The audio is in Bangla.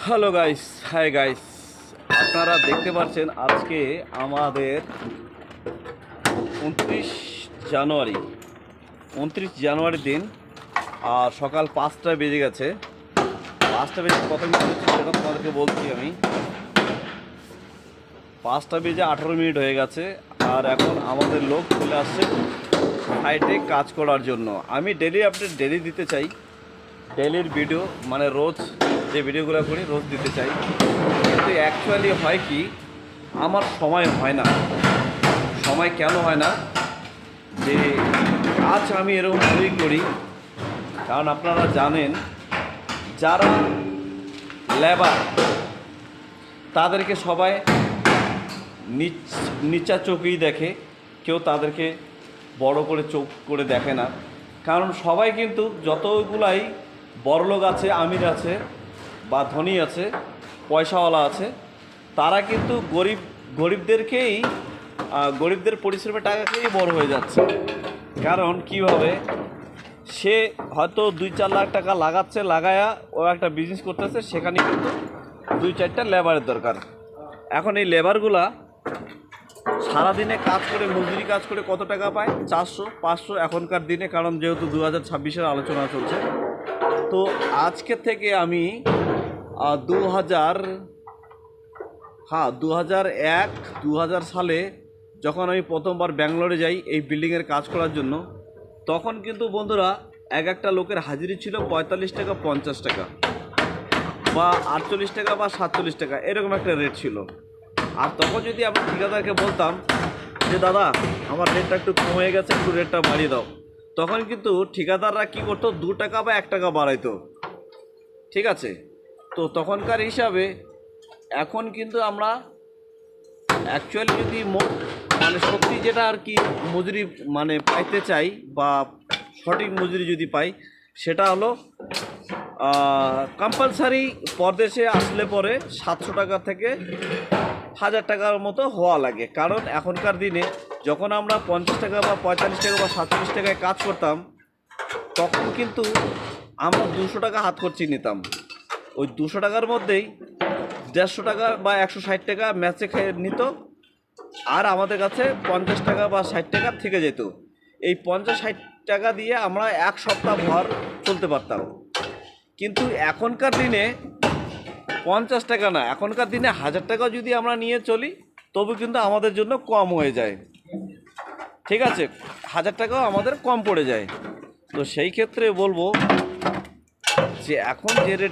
Hello guys, hi guys. আপনারা দেখতে পাচ্ছেন আজকে আমাদের 29 জানুয়ারি 29 জানুয়ারির দিন। আর সকাল 5টা বেজে গেছে। 5টা বেজে কত মিনিট হচ্ছে সেটা তোমাদেরকে বলছি আমি। 5টা বেজে 18 মিনিট হয়ে গেছে। আর এখন আমাদের লোক চলে আসছে সাইটে কাজ করার জন্য। আমি ডেলি আপডেট ডেলি দিতে চাই, ডেলির ভিডিও মানে রোজ যে ভিডিওগুলো করি রোজ দিতে চাই, কিন্তু অ্যাকচুয়ালি হয় কি আমার সময় হয় না। সময় কেন হয় না? যে কাজ আমি এরকম করি কারণ আপনারা জানেন যারা লেবার তাদেরকে সবাই নিচা চোখেই দেখে, কেউ তাদেরকে বড় করে চোখ করে দেখে না। কারণ সবাই কিন্তু যতগুলাই বড়লোক আছে, আমির আছে বা ধনী আছে, পয়সাওয়ালা আছে, তারা কিন্তু গরিবদেরকেই গরিবদের পরিশ্রমের টাকাকেই বড় হয়ে যাচ্ছে। কারণ কীভাবে সে হয়তো 2-4 লাখ টাকা লাগায়া ও একটা বিজনেস করতেছে, সেখানে কিন্তু 2-4টা লেবারের দরকার। এখন এই লেবারগুলা সারাদিনে কাজ করে, মজুরি কাজ করে কত টাকা পায়? 400-500 এখনকার দিনে, কারণ যেহেতু 2026-এর আলোচনা চলছে। তো আজকে থেকে আমি 2001-2000 সালে যখন আমি প্রথমবার ব্যাঙ্গালোরে যাই এই বিল্ডিংয়ের কাজ করার জন্য, তখন কিন্তু বন্ধুরা একটা লোকের হাজিরি ছিল 45 টাকা, 50 টাকা বা 48 টাকা বা 47 টাকা, এরকম একটা রেট ছিল। আর তখন যদি আমি ঠিকাদারকে বলতাম যে দাদা আমার রেটটা একটু কম হয়ে গেছে, একটু রেটটা বাড়িয়ে দাও, তখন কিন্তু ঠিকাদাররা কী করতো, 2 টাকা বা 1 টাকা বাড়াইতো। ঠিক আছে? তো তখনকার হিসাবে এখন কিন্তু আমরা অ্যাকচুয়ালি যদি মানে সত্যি যেটা আর কি মজুরি মানে পাইতে চাই বা সঠিক মজুরি যদি পাই, সেটা হলো কম্পালসারি পরদেশে আসলে পরে 700 টাকা থেকে 1000 টাকার মতো হওয়া লাগে। কারণ এখনকার দিনে যখন আমরা 50 টাকা বা 45 টাকা বা 47 টাকায় কাজ করতাম, তখন কিন্তু আমরা 200 টাকা হাত খরচি নিতাম। ওই 200 টাকার মধ্যেই 150 টাকা বা 160 টাকা ম্যাচে খেয়ে নিত, আর আমাদের কাছে 50 টাকা বা 60 টাকা থেকে যেত। এই 50-60 টাকা দিয়ে আমরা এক সপ্তাহ ভর চলতে পারতাম। কিন্তু এখনকার দিনে 50 টাকা না, এখনকার দিনে 1000 টাকা যদি আমরা নিয়ে চলি তবু কিন্তু আমাদের জন্য কম হয়ে যায়। ঠিক আছে? 1000 টাকাও আমাদের কম পড়ে যায়। তো সেই ক্ষেত্রে বলবো যে এখন যে রেট